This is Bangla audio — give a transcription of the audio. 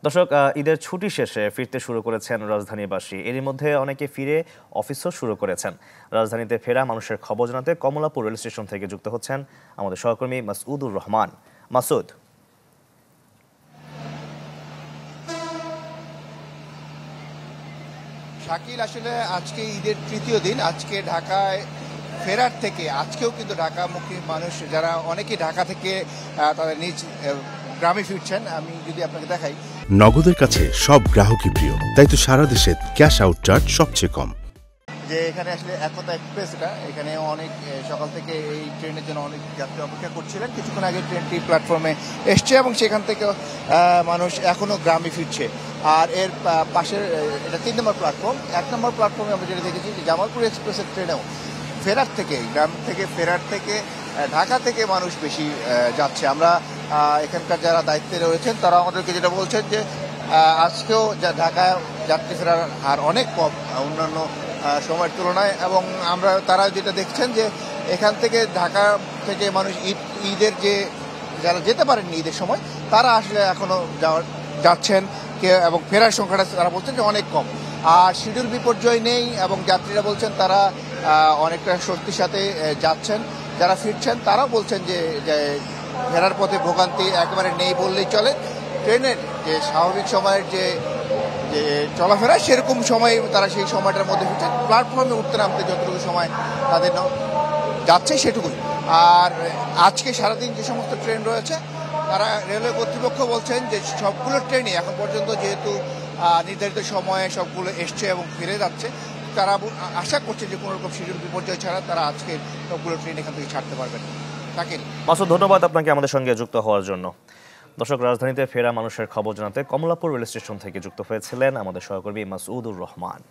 দর্শক, ঈদের ছুটি শেষে ফিরতে শুরু করেছেন রাজধানীবাসী। এরই মধ্যে অনেকে ফিরে অফিসও শুরু করেছেন। রাজধানীতে ফেরা মানুষের খবর জানাতে কমলাপুর রেল স্টেশন থেকে যুক্ত হচ্ছেন আমাদের সহকর্মী মাসউদুর রহমান। মাসুদ। শাকিল, আসলে আজকে ঈদের তৃতীয় দিন। আজকে ঢাকায় ফেরার থেকে আজকেও কিন্তু ঢাকামুখী মানুষ যারা অনেকেই ঢাকা থেকে তাদের নিজ গ্রামে ফিরছেন। আমি যদি আপনাকে দেখাই, নগদের কাছে সব গ্রাহকই প্রিয়, তাই তো সারা দেশে ক্যাশ আউট চার্জ সবচেয়ে কম। যে এখানে আসলে একতা এক্সপ্রেস, এখানে অনেক সকাল থেকে এই ট্রেনের জন্য অনেক যাত্রী অপেক্ষা করছিলেন। কিছুক্ষণ আগে ট্রেনটি প্ল্যাটফর্মে এসছে এবং সেখান থেকে মানুষ এখনও গ্রামে ফিরছে। আর এর পাশের এটা 3 নম্বর প্ল্যাটফর্ম। 1 নম্বর প্ল্যাটফর্মে আমরা যেটা দেখেছি যে জামালপুর এক্সপ্রেসের ট্রেনেও ফেরার থেকে গ্রাম থেকে ফেরার থেকে ঢাকা থেকে মানুষ বেশি যাচ্ছে। আমরা এখানকার যারা দায়িত্বে রয়েছেন তারা আমাদেরকে যেটা বলছেন যে আজকেও ঢাকায় যাত্রী ফেরার হার অনেক কম অন্যান্য সময়ের তুলনায়। এবং তারা যেটা দেখছেন যে এখান থেকে ঢাকা থেকে মানুষ ঈদের যে যারা যেতে পারেননি ঈদের সময়, তারা আসলে এখনও যাচ্ছেন এবং ফেরার সংখ্যাটা তারা বলছেন যে অনেক কম। আর শিডিউল বিপর্যয় নেই এবং যাত্রীরা বলছেন তারা অনেকটা স্বস্তির সাথে যাচ্ছেন। যারা ফিরছেন তারাও বলছেন যে ফেরার পথে ভোগান্তি একেবারে নেই বললেই চলে। ট্রেনের যে স্বাভাবিক সময়ের যে চলাফেরা সেরকম সময় তারা সেই সময়টার মধ্যে ফিরছেন। প্ল্যাটফর্মে উঠতে নামতে যতটুকু সময় তাদের যাচ্ছে সেটুকুই। আর আজকে সারাদিন যে সমস্ত ট্রেন রয়েছে, তারা রেলওয়ে কর্তৃপক্ষ বলছেন যে সবগুলো ট্রেনই এখন পর্যন্ত যেহেতু নির্ধারিত সময়ে সবগুলো এসছে এবং ফিরে যাচ্ছে, তারা আশা করছে যে কোনো রকম শিডিউল বিপর্যয় ছাড়া তারা আজকে সবগুলো ট্রেন এখান থেকে ছাড়তে পারবেন। তাকে মাসুদ, ধন্যবাদ আপনাকে আমাদের সঙ্গে যুক্ত হওয়ার জন্য। দর্শক, রাজধানীতে ফেরা মানুষের খবর জানাতে কমলাপুর রেল স্টেশন থেকে যুক্ত হয়েছিলেন আমাদের সহকর্মী মাসউদুর রহমান।